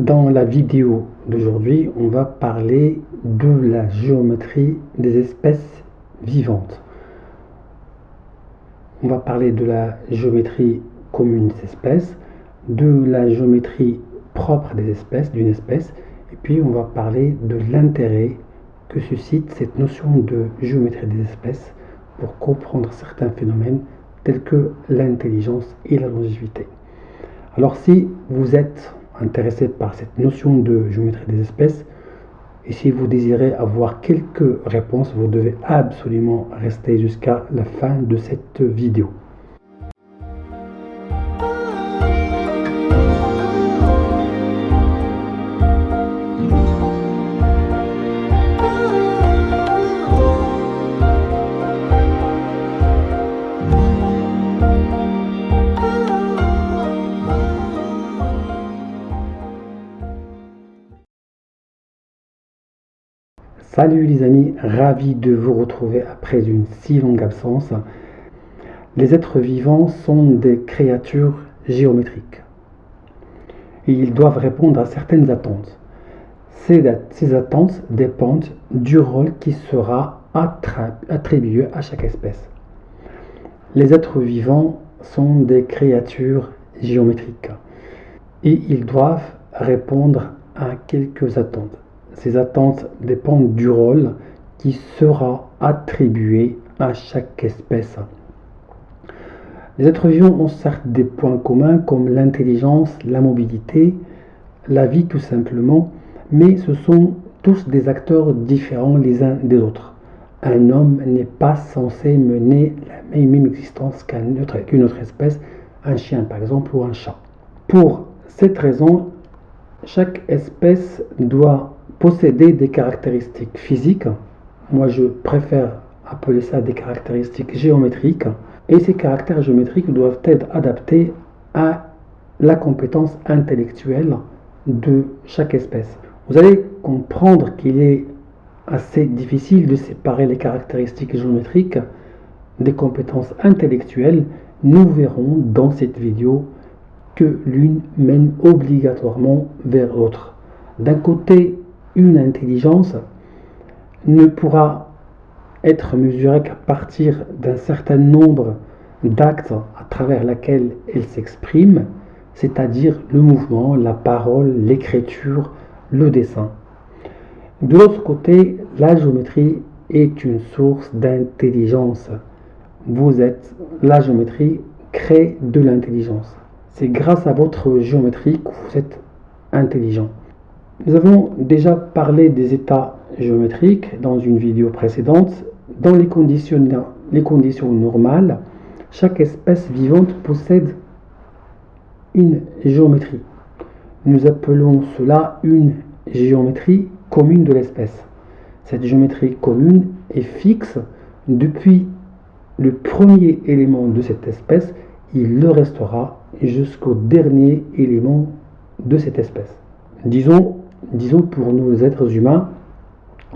Dans la vidéo d'aujourd'hui, on va parler de la géométrie des espèces vivantes. On va parler de la géométrie commune des espèces, de la géométrie propre des espèces, d'une espèce, et puis on va parler de l'intérêt que suscite cette notion de géométrie des espèces pour comprendre certains phénomènes tels que l'intelligence et la longévité. Alors si vous êtes intéressé par cette notion de géométrie des espèces, et si vous désirez avoir quelques réponses, vous devez absolument rester jusqu'à la fin de cette vidéo. Salut les amis, ravi de vous retrouver après une si longue absence. Les êtres vivants sont des créatures géométriques et ils doivent répondre à certaines attentes. Ces attentes dépendent du rôle qui sera attribué à chaque espèce. Les êtres vivants sont des créatures géométriques et ils doivent répondre à quelques attentes. Ces attentes dépendent du rôle qui sera attribué à chaque espèce. Les êtres vivants ont certes des points communs comme l'intelligence, la mobilité, la vie tout simplement, mais ce sont tous des acteurs différents les uns des autres. Un homme n'est pas censé mener la même existence qu'une autre espèce, un chien par exemple ou un chat. Pour cette raison, chaque espèce doit posséder des caractéristiques physiques. Moi, je préfère appeler ça des caractéristiques géométriques. Et ces caractères géométriques doivent être adaptés à la compétence intellectuelle de chaque espèce. Vous allez comprendre qu'il est assez difficile de séparer les caractéristiques géométriques des compétences intellectuelles. Nous verrons dans cette vidéo que l'une mène obligatoirement vers l'autre. D'un côté, une intelligence ne pourra être mesurée qu'à partir d'un certain nombre d'actes à travers lesquels elle s'exprime, c'est-à-dire le mouvement, la parole, l'écriture, le dessin. De l'autre côté, la géométrie est une source d'intelligence. La géométrie crée de l'intelligence. C'est grâce à votre géométrie que vous êtes intelligent. Nous avons déjà parlé des états géométriques dans une vidéo précédente. Dans les conditions normales, chaque espèce vivante possède une géométrie. Nous appelons cela une géométrie commune de l'espèce. Cette géométrie commune est fixe depuis le premier élément de cette espèce. Il le restera jusqu'au dernier élément de cette espèce. Disons pour nous les êtres humains,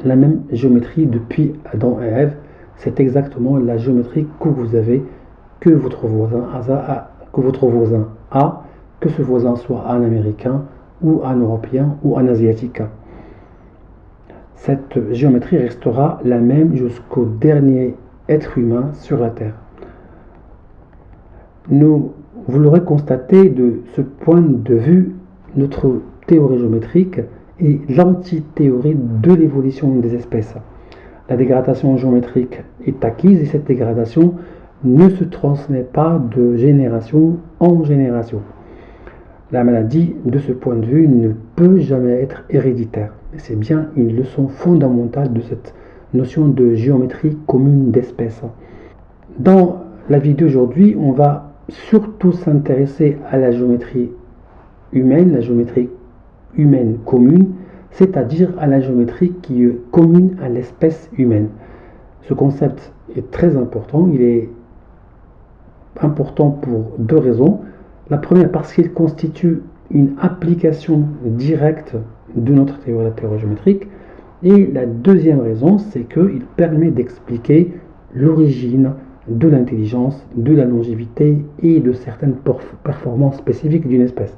la même géométrie depuis Adam et Ève, c'est exactement la géométrie que vous avez, que votre voisin a, que ce voisin soit un Américain ou un Européen ou un Asiatique. Cette géométrie restera la même jusqu'au dernier être humain sur la Terre. Vous l'aurez constaté de ce point de vue, notre théorie géométrique est l'antithéorie de l'évolution des espèces. La dégradation géométrique est acquise et cette dégradation ne se transmet pas de génération en génération. La maladie, de ce point de vue, ne peut jamais être héréditaire. C'est bien une leçon fondamentale de cette notion de géométrie commune d'espèces. Dans la vidéo d'aujourd'hui, on va surtout s'intéresser à la géométrie humaine commune, c'est-à-dire à la géométrie qui est commune à l'espèce humaine. Ce concept est très important. Il est important pour deux raisons. La première, parce qu'il constitue une application directe de notre théorie, la théorie géométrique. Et la deuxième raison, c'est qu'il permet d'expliquer l'origine de l'intelligence, de la longévité et de certaines performances spécifiques d'une espèce.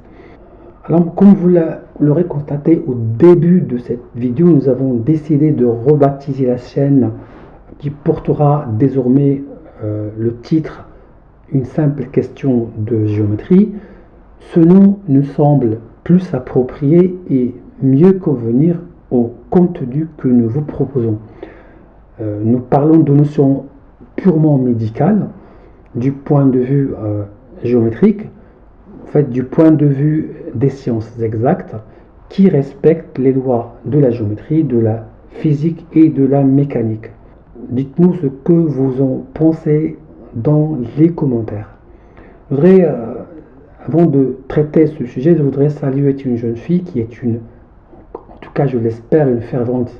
Alors, comme vous l'aurez constaté au début de cette vidéo, nous avons décidé de rebaptiser la chaîne qui portera désormais le titre Une simple question de géométrie. Ce nom nous semble plus approprié et mieux convenir au contenu que nous vous proposons. Nous parlons de notions purement médicales du point de vue géométrique, en fait du point de vue des sciences exactes qui respectent les lois de la géométrie, de la physique et de la mécanique. Dites-nous ce que vous en pensez dans les commentaires. Je voudrais, avant de traiter ce sujet, je voudrais saluer une jeune fille qui est en tout cas je l'espère, une fervente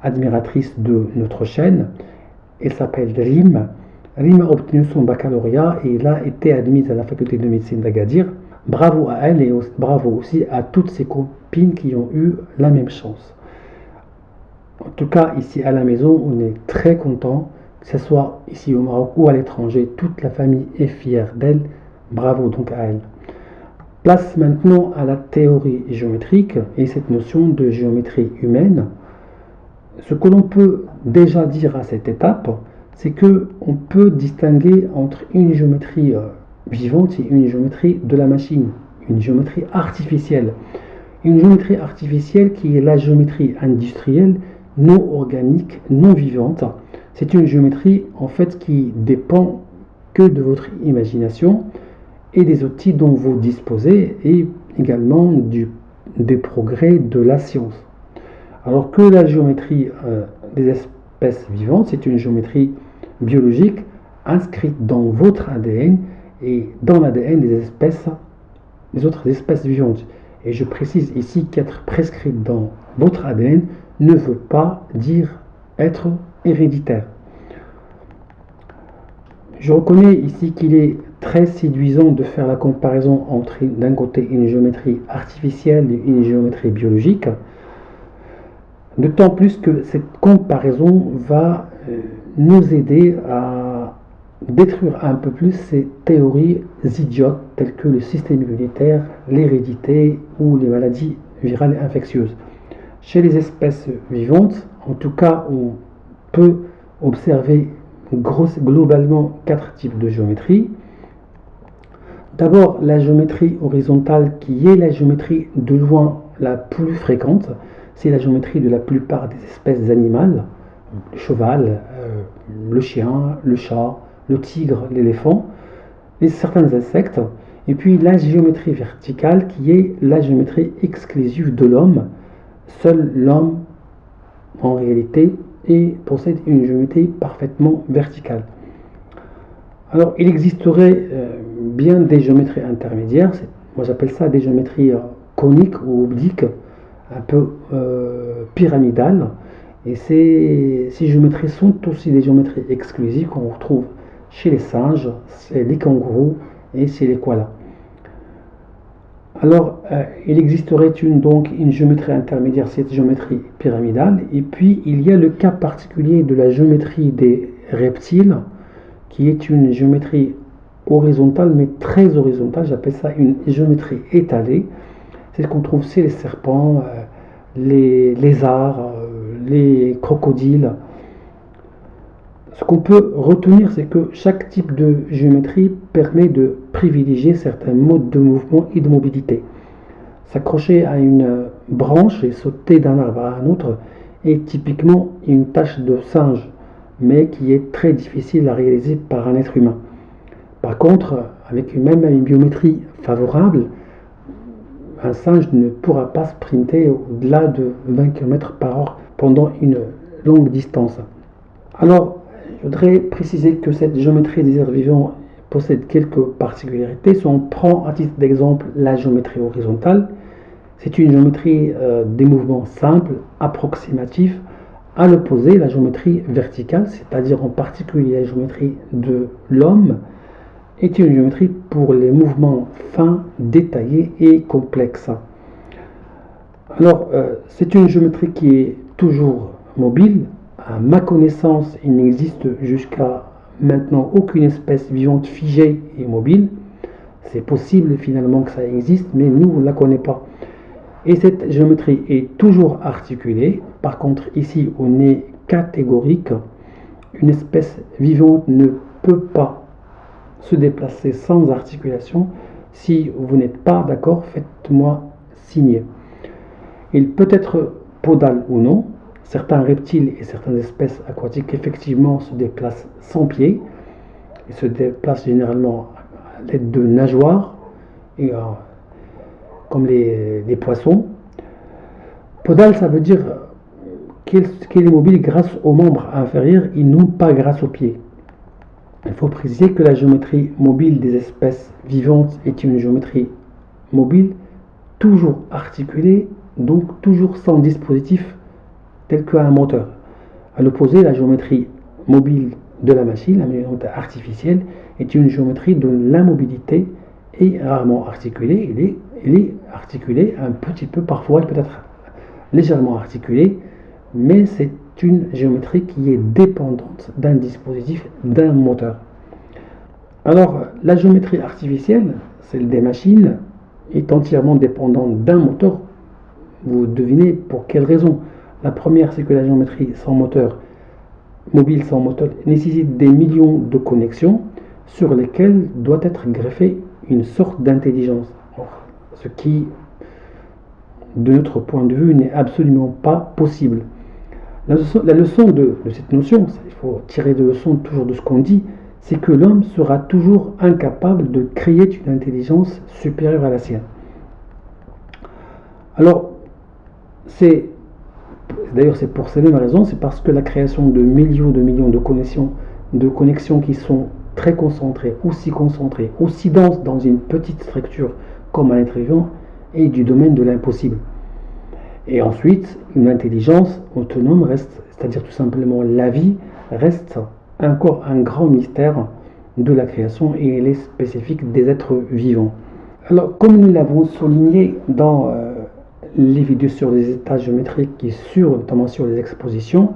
admiratrice de notre chaîne. Elle s'appelle Rim. Rim a obtenu son baccalauréat et elle a été admise à la faculté de médecine d'Agadir. Bravo à elle et bravo aussi à toutes ses copines qui ont eu la même chance. En tout cas, ici à la maison, on est très content, que ce soit ici au Maroc ou à l'étranger. Toute la famille est fière d'elle. Bravo donc à elle. Place maintenant à la théorie géométrique et cette notion de géométrie humaine. Ce que l'on peut déjà dire à cette étape, c'est qu'on peut distinguer entre une géométrie vivante et une géométrie de la machine, une géométrie artificielle. Une géométrie artificielle qui est la géométrie industrielle, non organique, non vivante. C'est une géométrie en fait qui dépend que de votre imagination et des outils dont vous disposez et également des progrès de la science. Alors que la géométrie des espèces vivantes, c'est une géométrie biologique inscrite dans votre ADN et dans l'ADN des autres espèces vivantes. Et je précise ici qu'être prescrite dans votre ADN ne veut pas dire être héréditaire. Je reconnais ici qu'il est très séduisant de faire la comparaison entre d'un côté une géométrie artificielle et une géométrie biologique, d'autant plus que cette comparaison va nous aider à détruire un peu plus ces théories idiotes telles que le système immunitaire, l'hérédité ou les maladies virales et infectieuses. Chez les espèces vivantes, en tout cas, on peut observer globalement 4 types de géométrie. D'abord, la géométrie horizontale qui est la géométrie de loin la plus fréquente. C'est la géométrie de la plupart des espèces animales, le cheval, le chien, le chat, le tigre, l'éléphant, et certains insectes. Et puis la géométrie verticale qui est la géométrie exclusive de l'homme. Seul l'homme, en réalité, possède une géométrie parfaitement verticale. Alors, il existerait bien des géométries intermédiaires. Moi, j'appelle ça des géométries coniques ou obliques, un peu pyramidales. Et ces géométries sont aussi des géométries exclusives qu'on retrouve chez les singes, chez les kangourous et chez les koalas. Alors, il existerait donc une géométrie intermédiaire, cette géométrie pyramidale, et puis il y a le cas particulier de la géométrie des reptiles, qui est une géométrie horizontale, mais très horizontale, j'appelle ça une géométrie étalée. C'est ce qu'on trouve chez les serpents, les lézards, les crocodiles. Ce qu'on peut retenir, c'est que chaque type de géométrie permet de privilégier certains modes de mouvement et de mobilité. S'accrocher à une branche et sauter d'un arbre à un autre est typiquement une tâche de singe, mais qui est très difficile à réaliser par un être humain. Par contre, avec même une biométrie favorable, un singe ne pourra pas sprinter au-delà de 20 km par heure pendant une longue distance. Alors, je voudrais préciser que cette géométrie des êtres vivants possède quelques particularités. Si on prend à titre d'exemple la géométrie horizontale, c'est une géométrie des mouvements simples, approximatifs, à l'opposé la géométrie verticale, c'est-à-dire en particulier la géométrie de l'homme, est une géométrie pour les mouvements fins, détaillés et complexes. Alors, c'est une géométrie qui est toujours mobile. À ma connaissance, il n'existe jusqu'à maintenant aucune espèce vivante figée et mobile. C'est possible finalement que ça existe, mais nous, on ne la connaît pas. Et cette géométrie est toujours articulée. Par contre, ici, on est catégorique. Une espèce vivante ne peut pas se déplacer sans articulation. Si vous n'êtes pas d'accord, faites-moi signe. Il peut être podal ou non. Certains reptiles et certaines espèces aquatiques effectivement se déplacent sans pied. Ils se déplacent généralement à l'aide de nageoires, et, comme les poissons. Podal, ça veut dire qu'il est mobile grâce aux membres inférieurs et non pas grâce aux pieds. Il faut préciser que la géométrie mobile des espèces vivantes est une géométrie mobile, toujours articulée, donc toujours sans dispositif tel qu'un moteur. À l'opposé, la géométrie mobile de la machine, la géométrie artificielle, est une géométrie de l'immobilité et rarement articulée. Elle est articulée un petit peu, parfois elle peut être légèrement articulée, mais c'est une géométrie qui est dépendante d'un dispositif, d'un moteur. Alors, la géométrie artificielle, celle des machines, est entièrement dépendante d'un moteur. Vous devinez pour quelle raison. La première, c'est que la géométrie sans moteur, mobile sans moteur, nécessite des millions de connexions sur lesquelles doit être greffée une sorte d'intelligence. Ce qui, de notre point de vue, n'est absolument pas possible. La leçon de cette notion, il faut tirer de leçon toujours de ce qu'on dit, c'est que l'homme sera toujours incapable de créer une intelligence supérieure à la sienne. Alors, d'ailleurs c'est pour ces mêmes raisons, c'est parce que la création de millions de connexions qui sont très concentrées, aussi denses dans une petite structure comme un être vivant, est du domaine de l'impossible. Et ensuite, une intelligence autonome reste, c'est-à-dire tout simplement la vie, reste encore un grand mystère de la création et elle est spécifique des êtres vivants. Alors, comme nous l'avons souligné dans les vidéos sur les états géométriques et notamment sur les expositions,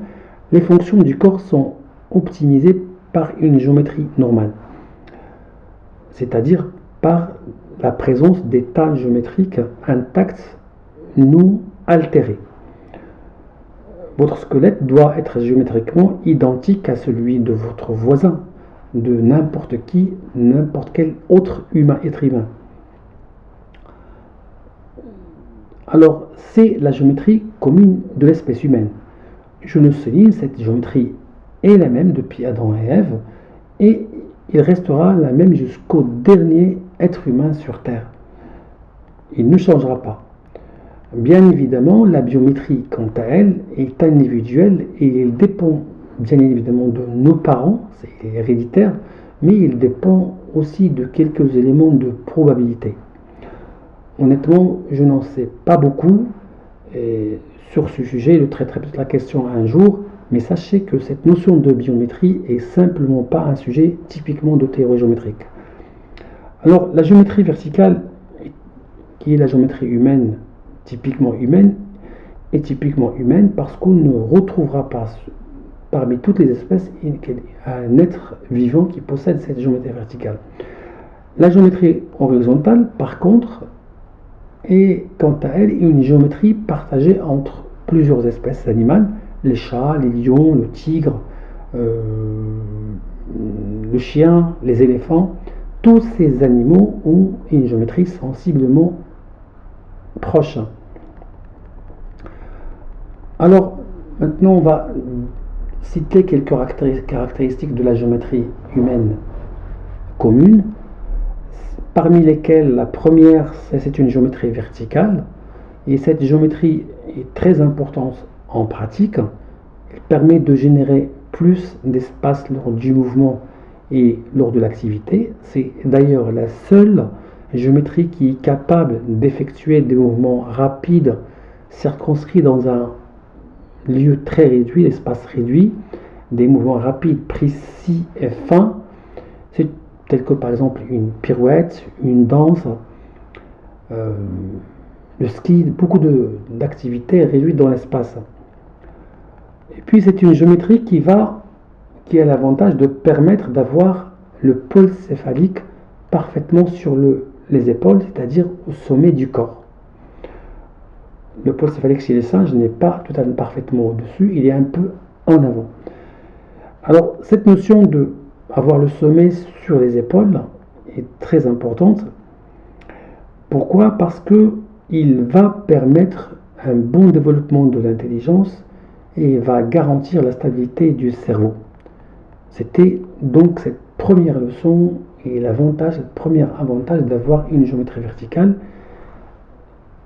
les fonctions du corps sont optimisées par une géométrie normale, c'est-à-dire par la présence d'états géométriques intacts, non altérés. Votre squelette doit être géométriquement identique à celui de votre voisin, de n'importe quel autre être humain. Alors, c'est la géométrie commune de l'espèce humaine. Je le souligne, cette géométrie est la même depuis Adam et Ève, et il restera la même jusqu'au dernier être humain sur Terre. Il ne changera pas. Bien évidemment, la biométrie, quant à elle, est individuelle et elle dépend bien évidemment de nos parents, c'est héréditaire, mais il dépend aussi de quelques éléments de probabilité. Honnêtement, je n'en sais pas beaucoup sur ce sujet, je traiterai peut-être la question un jour, mais sachez que cette notion de biométrie est simplement pas un sujet typiquement de théorie géométrique. Alors, la géométrie verticale, qui est la géométrie humaine, typiquement humaine, est typiquement humaine parce qu'on ne retrouvera pas parmi toutes les espèces un être vivant qui possède cette géométrie verticale. La géométrie horizontale, par contre, est quant à elle une géométrie partagée entre plusieurs espèces animales, les chats, les lions, le tigre, le chien, les éléphants. Tous ces animaux ont une géométrie sensiblement proche. Alors, maintenant, on va citer quelques caractéristiques de la géométrie humaine commune, parmi lesquelles la première, c'est une géométrie verticale, et cette géométrie est très importante en pratique. Elle permet de générer plus d'espace lors du mouvement et lors de l'activité. C'est d'ailleurs la seule géométrie qui est capable d'effectuer des mouvements rapides circonscrits dans un lieu très réduit, l'espace réduit, des mouvements rapides, précis et fins, c'est tel que par exemple une pirouette, une danse, le ski, beaucoup d'activités réduites dans l'espace. Et puis c'est une géométrie qui a l'avantage de permettre d'avoir le pôle céphalique parfaitement sur les épaules, c'est-à-dire au sommet du corps. Le pôle céphalique chez les singes n'est pas totalement parfaitement au-dessus, il est un peu en avant. Alors, cette notion de avoir le sommet sur les épaules est très importante. Pourquoi? Parce qu'il va permettre un bon développement de l'intelligence et va garantir la stabilité du cerveau. C'était donc cette première leçon et l'avantage, le premier avantage d'avoir une géométrie verticale,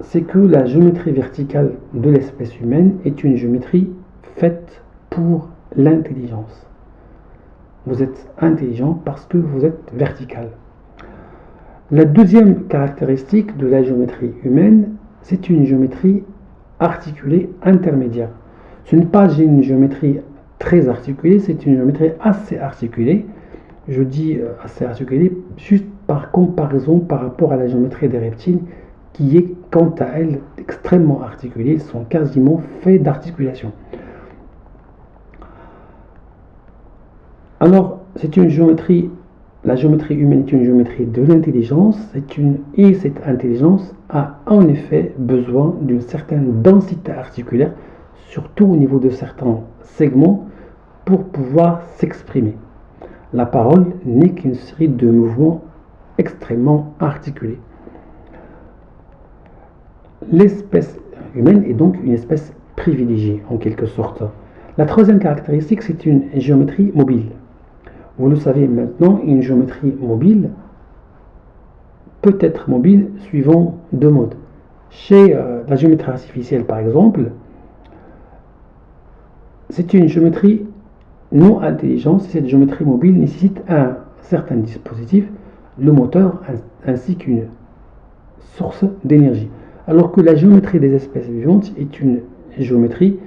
c'est que la géométrie verticale de l'espèce humaine est une géométrie faite pour l'intelligence. Vous êtes intelligent parce que vous êtes vertical. La deuxième caractéristique de la géométrie humaine, c'est une géométrie articulée intermédiaire. Ce n'est pas une géométrie très articulée, c'est une géométrie assez articulée. Je dis assez articulée juste par comparaison par rapport à la géométrie des reptiles qui est quant à elle extrêmement articulée, sont quasiment faits d'articulation. Alors, c'est une géométrie, la géométrie humaine est une géométrie de l'intelligence, et cette intelligence a en effet besoin d'une certaine densité articulaire, surtout au niveau de certains segments, pour pouvoir s'exprimer. La parole n'est qu'une série de mouvements extrêmement articulés. L'espèce humaine est donc une espèce privilégiée, en quelque sorte. La troisième caractéristique, c'est une géométrie mobile. Vous le savez maintenant, une géométrie mobile peut être mobile suivant deux modes. Chez la géométrie artificielle, par exemple, c'est une géométrie non intelligente. Cette géométrie mobile nécessite un certain dispositif, le moteur, ainsi qu'une source d'énergie. Alors que la géométrie des espèces vivantes est une géométrie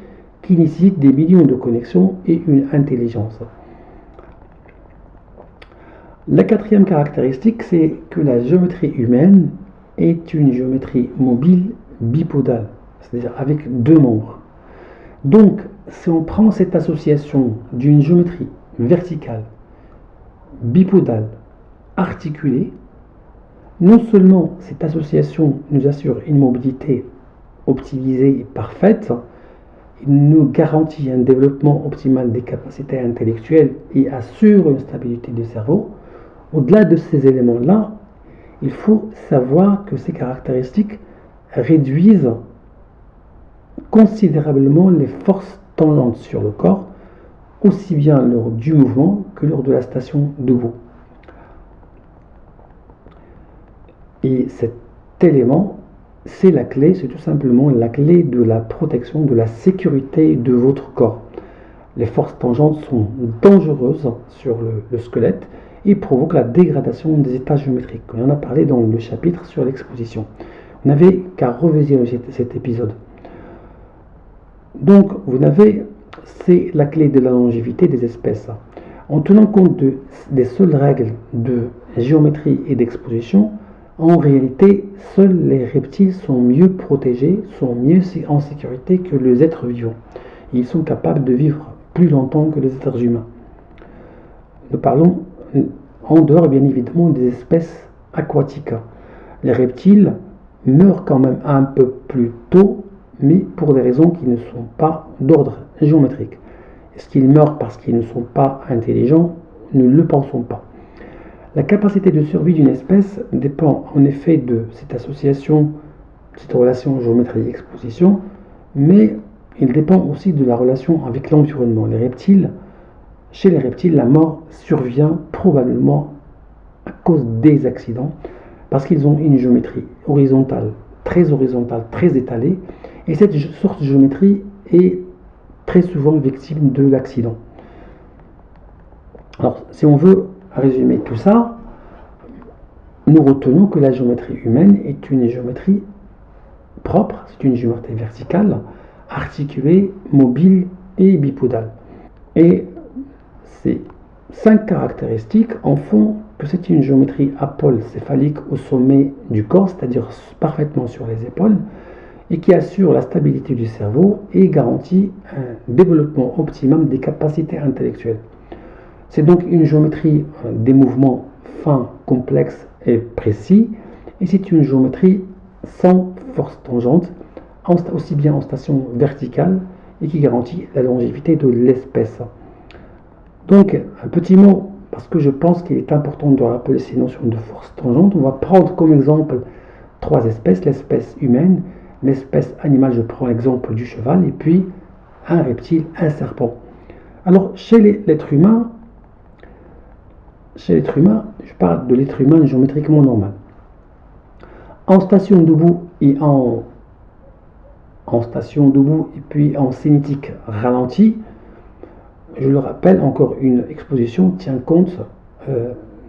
qui nécessite des millions de connexions et une intelligence. La quatrième caractéristique, c'est que la géométrie humaine est une géométrie mobile bipodale, c'est-à-dire avec deux membres. Donc, si on prend cette association d'une géométrie verticale, bipodale, articulée, non seulement cette association nous assure une mobilité optimisée et parfaite, il nous garantit un développement optimal des capacités intellectuelles et assure une stabilité du cerveau. Au-delà de ces éléments-là, il faut savoir que ces caractéristiques réduisent considérablement les forces tangentes sur le corps, aussi bien lors du mouvement que lors de la station debout. Et cet élément, c'est la clé, c'est tout simplement la clé de la protection, de la sécurité de votre corps. Les forces tangentes sont dangereuses sur le squelette et provoquent la dégradation des états géométriques. On en a parlé dans le chapitre sur l'exposition. Vous n'avez qu'à revisionner cet épisode. Donc, c'est la clé de la longévité des espèces. En tenant compte des seules règles de géométrie et d'exposition, en réalité, seuls les reptiles sont mieux protégés, sont mieux en sécurité que les êtres vivants. Ils sont capables de vivre plus longtemps que les êtres humains. Nous parlons en dehors, bien évidemment, des espèces aquatiques. Les reptiles meurent quand même un peu plus tôt, mais pour des raisons qui ne sont pas d'ordre géométrique. Est-ce qu'ils meurent parce qu'ils ne sont pas intelligents? Nous ne le pensons pas. La capacité de survie d'une espèce dépend en effet de cette association, cette relation géométrie-exposition, mais il dépend aussi de la relation avec l'environnement. Chez les reptiles, la mort survient probablement à cause des accidents, parce qu'ils ont une géométrie horizontale, très étalée, et cette sorte de géométrie est très souvent victime de l'accident. Alors, si on veut résumer tout ça, nous retenons que la géométrie humaine est une géométrie propre, c'est une géométrie verticale, articulée, mobile et bipodale. Et ces 5 caractéristiques en font que c'est une géométrie à pôle céphalique au sommet du corps, c'est-à-dire parfaitement sur les épaules, et qui assure la stabilité du cerveau et garantit un développement optimum des capacités intellectuelles. C'est donc une géométrie des mouvements fins, complexes est précis et c'est une géométrie sans force tangente, aussi bien en station verticale et qui garantit la longévité de l'espèce. Donc, un petit mot, parce que je pense qu'il est important de rappeler ces notions de force tangente. On va prendre comme exemple trois espèces, l'espèce humaine, l'espèce animale, je prends l'exemple du cheval, et puis un reptile, un serpent. Alors, chez l'être humain, je parle de l'être humain géométriquement normal. En station debout et en station debout et puis en cinétique ralentie, je le rappelle, encore une exposition tient compte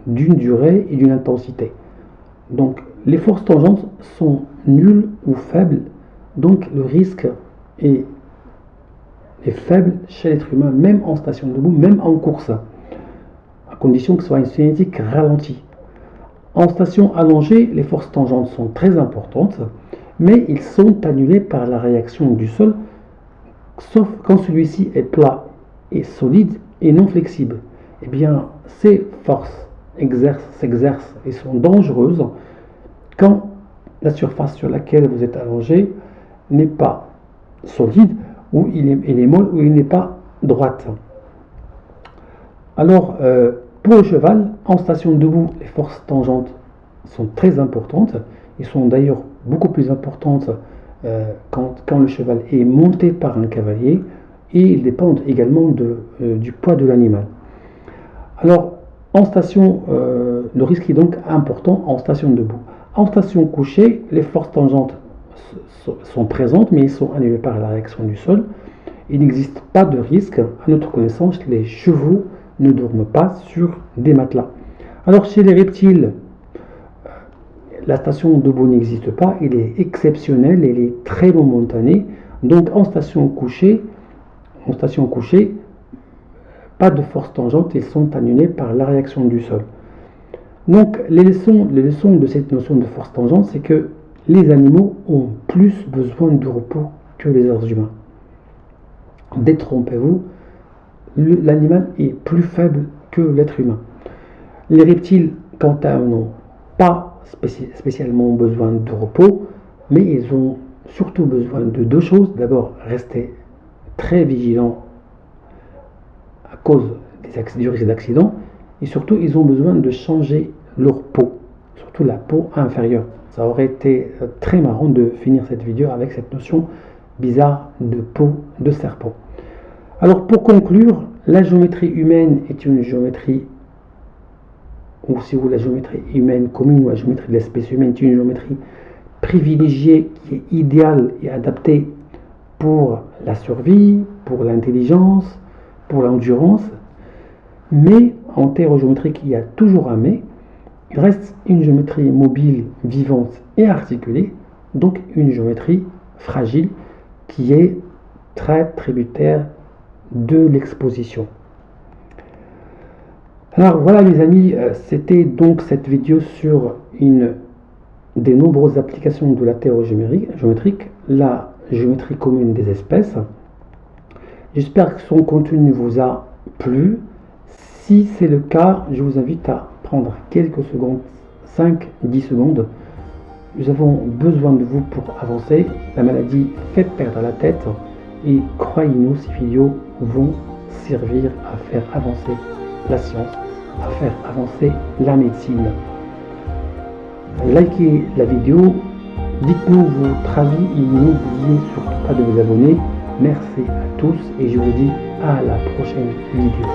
d'une durée et d'une intensité. Donc les forces tangentes sont nulles ou faibles, donc le risque est faible chez l'être humain, même en station debout, même en course, à condition que ce soit une cinétique ralentie. En station allongée, les forces tangentes sont très importantes, mais ils sont annulés par la réaction du sol, sauf quand celui-ci est plat et solide et non flexible. Eh bien, ces forces s'exercent et sont dangereuses quand la surface sur laquelle vous êtes allongé n'est pas solide, ou il est molle, ou il n'est pas droite. Alors, pour le cheval, en station debout, les forces tangentes sont très importantes. Ils sont d'ailleurs beaucoup plus importantes quand le cheval est monté par un cavalier, et ils dépendent également du poids de l'animal. Alors, en station, le risque est donc important en station debout. En station couchée, les forces tangentes sont présentes, mais ils sont annulées par la réaction du sol. Il n'existe pas de risque. À notre connaissance, les chevaux ne dorment pas sur des matelas. Alors, chez les reptiles, la station debout n'existe pas. Elle est exceptionnelle, elle est très momentanée. Donc, en station couchée, pas de force tangente, ils sont annulés par la réaction du sol. Donc, les leçons de cette notion de force tangente, c'est que les animaux ont plus besoin de repos que les êtres humains. Détrompez-vous, l'animal est plus faible que l'être humain. Les reptiles, quant à eux, n'ont pas spécialement besoin de repos, mais ils ont surtout besoin de deux choses. D'abord, rester très vigilants à cause du risque d'accident, et surtout ils ont besoin de changer leur peau, surtout la peau inférieure. Ça aurait été très marrant de finir cette vidéo avec cette notion bizarre de peau de serpent. Alors pour conclure, la géométrie humaine est une géométrie, ou si vous voulez la géométrie humaine commune ou la géométrie de l'espèce humaine est une géométrie privilégiée qui est idéale et adaptée pour la survie, pour l'intelligence, pour l'endurance, mais en terre géométrique, il y a toujours un mais. Il reste une géométrie mobile, vivante et articulée, donc une géométrie fragile qui est très tributaire de l'exposition. Alors voilà les amis, c'était donc cette vidéo sur une des nombreuses applications de la théorie géométrique, la géométrie commune des espèces. J'espère que son contenu vous a plu. Si c'est le cas, je vous invite à prendre quelques secondes, 5-10 secondes. Nous avons besoin de vous pour avancer. La maladie fait perdre la tête et croyez-nous, ces vidéos vont servir à faire avancer la science, à faire avancer la médecine. Likez la vidéo, dites-nous votre avis et n'oubliez surtout pas de vous abonner. Merci à tous et je vous dis à la prochaine vidéo.